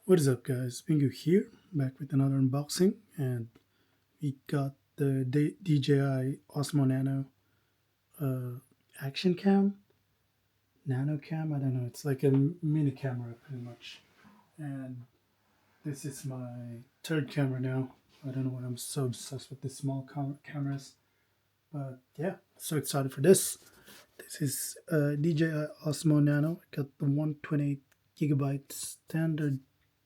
What is up, guys? Bingo here, back with another unboxing, and we got the DJI Osmo Nano uh, action cam, nano cam. I don't know. It's like a mini camera, pretty much. And this is my third camera now. I don't know why I'm so obsessed with the small cameras, but yeah, so excited for this. This is DJI Osmo Nano. I got the 128 gigabyte standard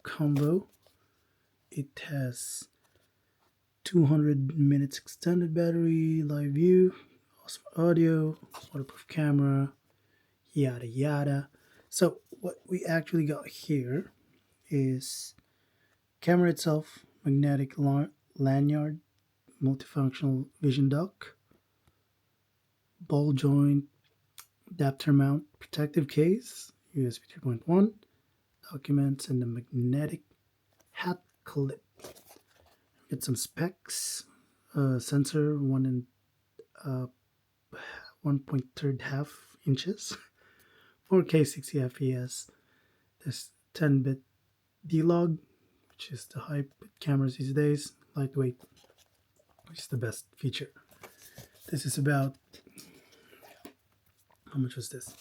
combo. It has 200 minutes extended battery, live view, awesome audio, waterproof camera, yada yada. So what we actually got here is camera itself, magnetic lanyard, multifunctional vision dock, ball joint, adapter mount, protective case, USB 3.1, documents, and the magnetic hat clip. Get some specs. Sensor 1.3 half inches, 4K 60 fps. This 10-bit D-Log, which is the hype with cameras these days. Lightweight, which is the best feature. This is about, how much was this?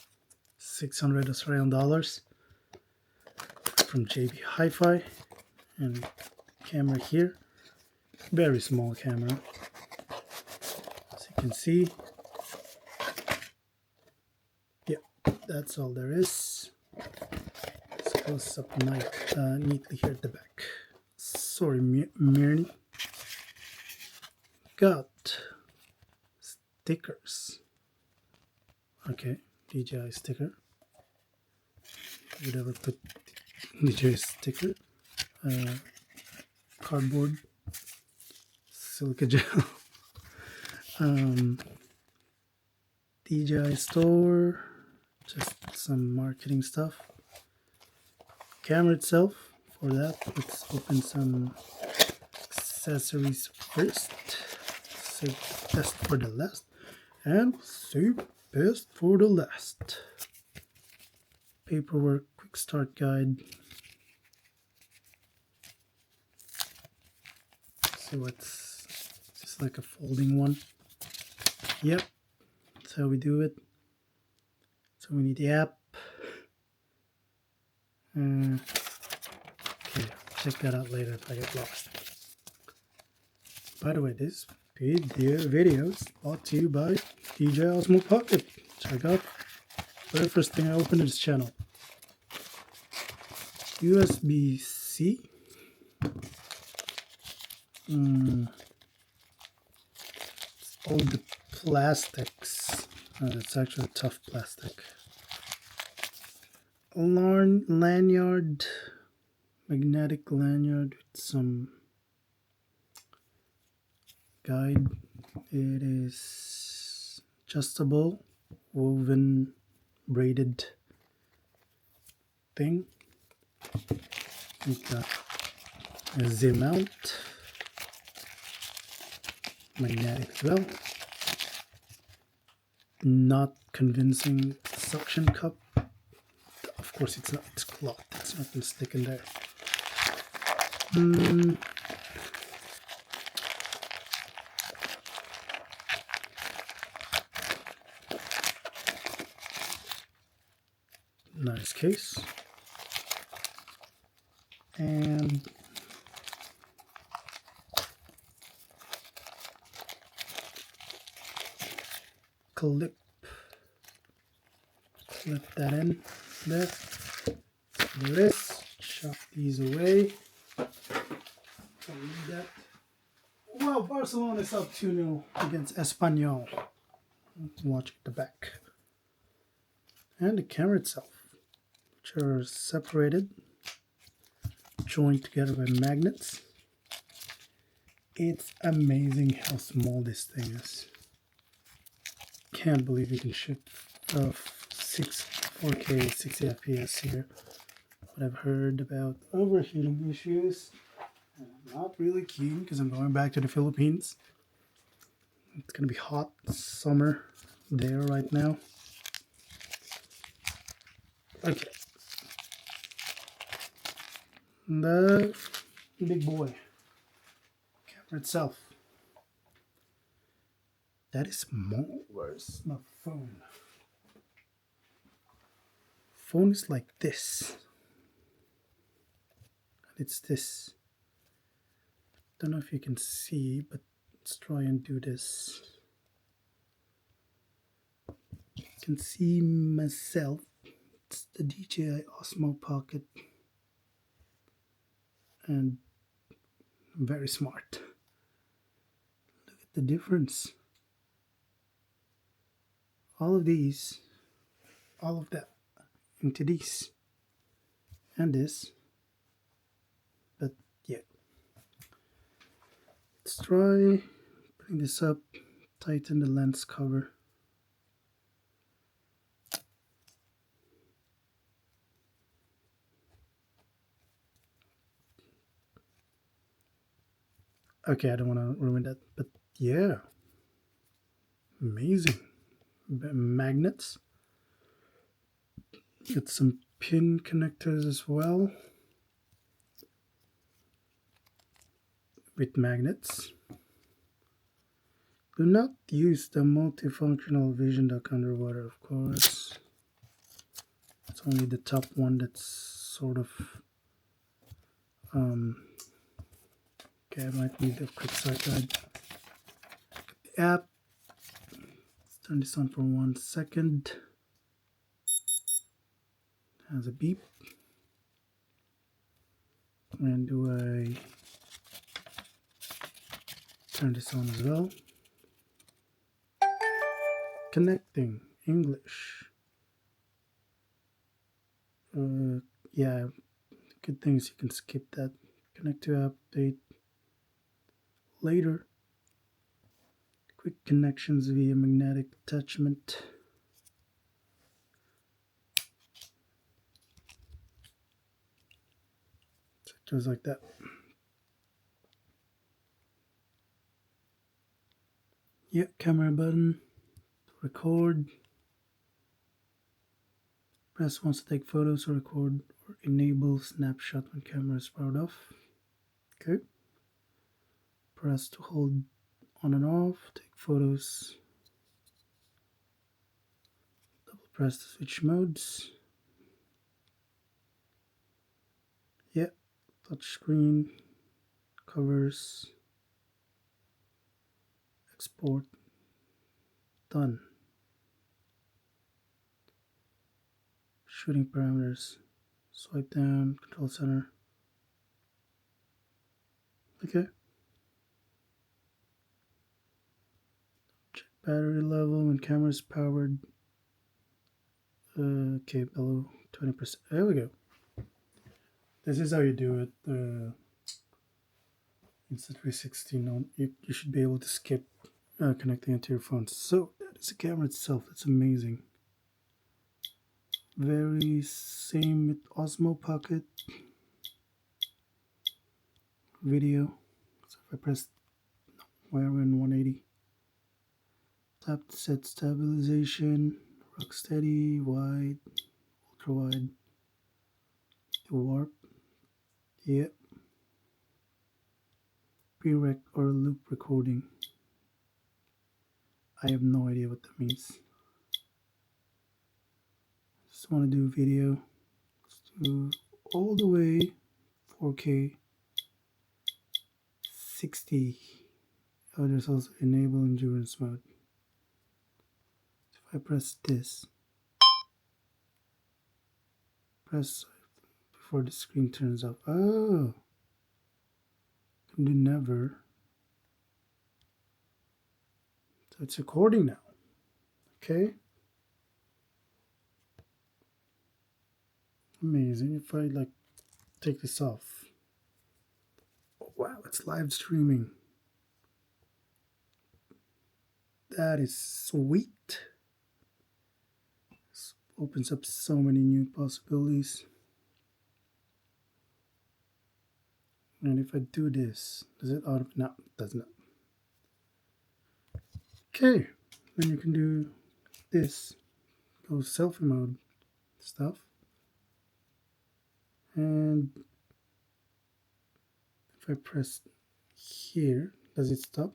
600 Australian dollars from JB Hi-Fi. And camera here, very small camera, as you can see. Yeah, that's all there is. Let's close up neatly here at the back. Sorry, Mirny. Got stickers. Okay, DJI sticker. Would ever put DJI sticker. Cardboard, silica gel, DJI store, just some marketing stuff. Camera itself. For that, let's open some accessories first. Save best for the last, and save best for the last. Paperwork, quick start guide. So it's just like a folding one. Yep, that's how we do it. So we need the app. Okay, check that out later if I get lost. By the way, this video is brought to you by DJI Osmo Pocket. Check out very first thing I opened this channel. USB-C. All the plastics. It's actually tough plastic. Lanyard, magnetic lanyard with some guide. It is adjustable, woven, braided thing. We got a Z mount. Magnetic as well. Not convincing suction cup. Of course it's not, it's cloth, it's not going to stick in there. Nice case. And clip that in there. This, chop these away. Don't need that. Well, Barcelona is up 2-0 against Espanyol. Watch at the back. And the camera itself, which are separated, joined together by magnets. It's amazing how small this thing is. Can't believe you can shoot 4K 60 fps here. But I've heard about overheating issues, and I'm not really keen because I'm going back to the Philippines. It's gonna be hot summer there right now. Okay, the big boy camera itself. That is small. Where's my phone? Phone is like this. It's this. Don't know if you can see, but let's try and do this. You can see myself. It's the DJI Osmo Pocket, and I'm very smart. Look at the difference. All of these, all of that into these and this. But yeah, let's try bring this up, tighten the lens cover. Okay, I don't want to ruin that, but yeah, amazing. Magnets. Get some pin connectors as well with magnets. Do not use the multifunctional vision duck underwater, of course. It's only the top one that's sort of okay, I might need a quick side guide. The app. Let's turn this on for 1 second. It has a beep. And do I turn this on as well? Connecting English. Yeah, good things you can skip that. Connect to update later. Quick connections via magnetic attachment. So it goes like that. Yeah, camera button. Record. Press once to take photos or record, or enable snapshot when camera is powered off. Okay. Press to hold on and off, take photos. Double press to switch modes. Yeah, touch screen, covers, export, done. Shooting parameters, swipe down, control center. Okay. Check battery level when camera is powered. Okay, below 20%. There we go. This is how you do it. Insta360. You should be able to skip connecting it to your phone. So that is the camera itself. It's amazing. Very same with Osmo Pocket video. So if I press, we're in 180. Tap to set stabilization, rock steady, wide, ultra wide, warp. Yep. Pre-rec or loop recording. I have no idea what that means. Just want to do video. Let's do all the way 4K 60. Oh, there's also enable endurance mode. If I press this, press before the screen turns off. Oh, can do never. So it's recording now. Okay. Amazing. If I like take this off. Oh, wow, it's live streaming. That is sweet. This opens up so many new possibilities. And if I do this, does it auto? No, it does not. Okay, then you can do this. Go selfie mode stuff. And if I press here, does it stop?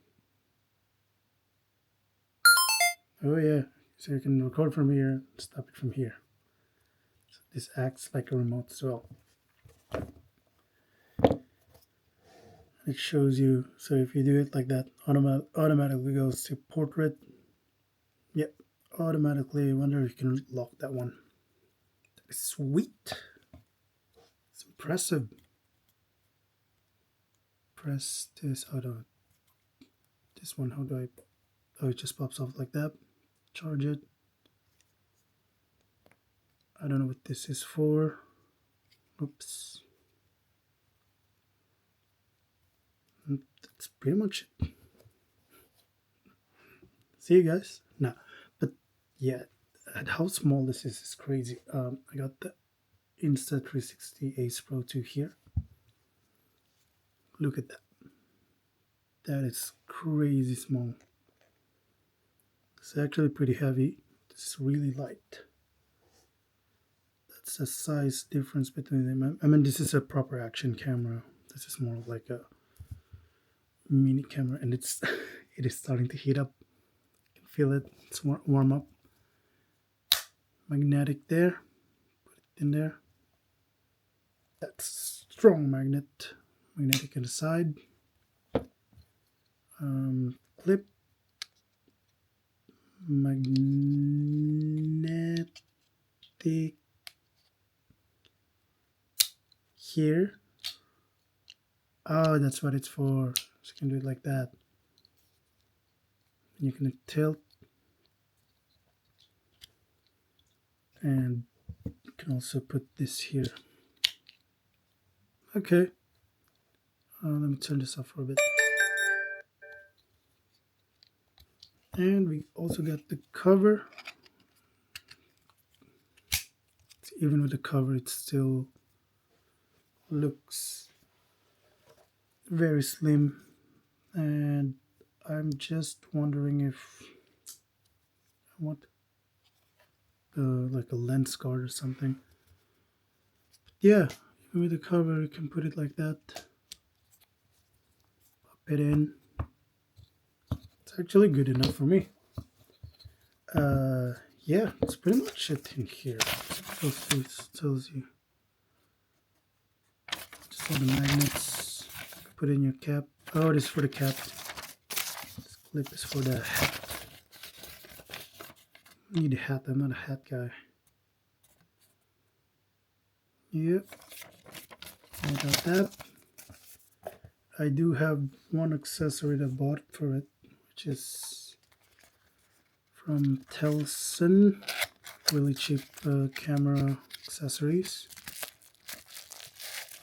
Oh yeah, so you can record from here, stop it from here. So this acts like a remote as well. It shows you, so if you do it like that, automatically goes to portrait. Yep, automatically. I wonder if you can lock that one. That is sweet. It's impressive. Press this. Oh no, this one. How do I? Oh, it just pops off like that. Charge it. I don't know what this is for. Oops. That's pretty much it. See you guys. No, but yeah, how small this is crazy. I got the Insta360 Ace Pro 2 here. Look at that. That is crazy small. It's actually pretty heavy. It's really light. That's the size difference between them. I mean, this is a proper action camera. This is more like a mini camera, and it's it is starting to heat up. You can feel it. It's warm up. Magnetic there. Put it in there. That's strong magnet. Magnetic on the side. Clip. Magnetic here. Oh, that's what it's for. So you can do it like that. And you can tilt, and you can also put this here. Okay. Let me turn this off for a bit. And we also got the cover. Even with the cover, it still looks very slim. And I'm just wondering if I want like a lens guard or something. Yeah, even with the cover, you can put it like that. Pop it in. It's actually good enough for me. Yeah, it's pretty much it in here. It tells you just all the magnets. Put in your cap. Oh, it is for the cap. This clip is for the hat. I need a hat. I'm not a hat guy. Yep. I got that. I do have one accessory that I bought for it, which is from Telson. Really cheap camera accessories.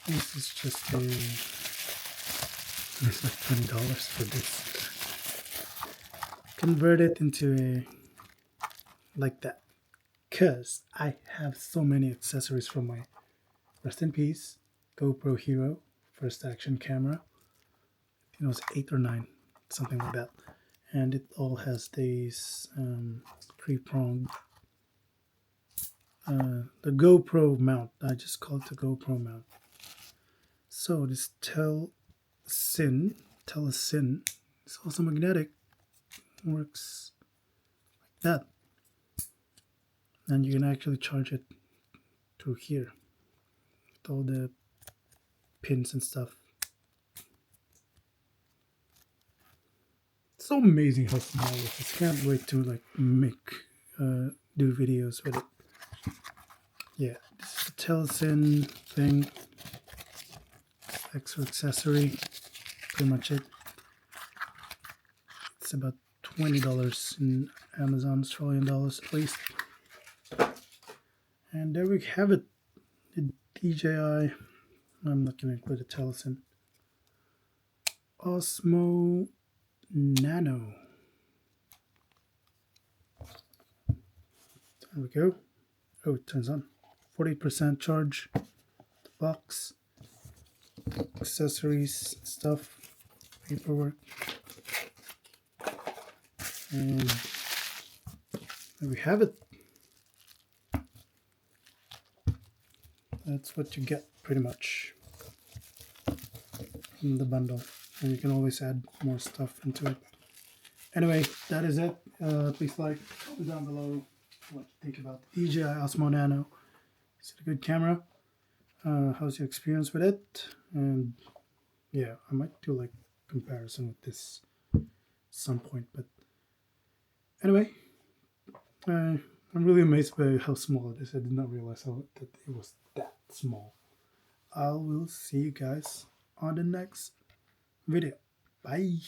This is just it's like $20 for this. Convert it into a like that, cause I have so many accessories from my rest in peace GoPro Hero first action camera. I think it was 8 or 9, something like that, and it all has these 3-pronged the GoPro mount. I just call it the GoPro mount. So this Telson is also magnetic. Works like that, and you can actually charge it through here with all the pins and stuff. It's so amazing how small it is. Can't wait to like do videos with it. Yeah, this is the Telson thing. Extra accessory, pretty much it. It's about $20 in Amazon, Australian dollars at least. And there we have it. The DJI, I'm not going to include the Telson, Osmo Nano. There we go. Oh, it turns on. 40% charge. The box. Accessories, stuff, paperwork. And there we have it. That's what you get, pretty much. in the bundle, and you can always add more stuff into it. Anyway, that is it. Please comment down below what you think about the DJI Osmo Nano. Is it a good camera? How's your experience with it? And yeah, I might do like comparison with this some point. But anyway, I'm really amazed by how small it is. I did not realize that it was that small. I will see you guys on the next video. Bye.